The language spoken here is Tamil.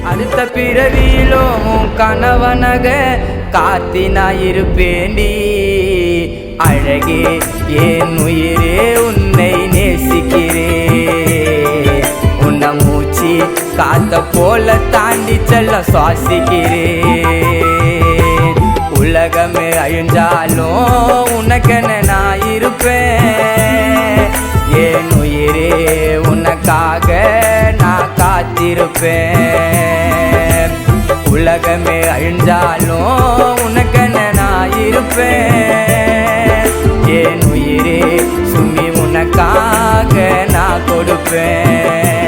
அடுத்த பிறவியிலும் கணவனக காத்தினாயிருப்பேண்டி அழகே என் உயிரே உன்னை நேசிக்கிறேன் உன்னை மூச்சு காத்த போல தாண்டி செல்ல சுவாசிக்கிறேன் உலகமே அழிஞ்சாலும் உனக்கென நான் இருப்பேன் என் உயிரே உனக்காக நான் காத்திருப்பேன் உலகமே அழிஞ்சாலும் உனக்கென நான் இருப்பேன் என் உயிரே சுமி உனக்காக நான் கொடுப்பேன்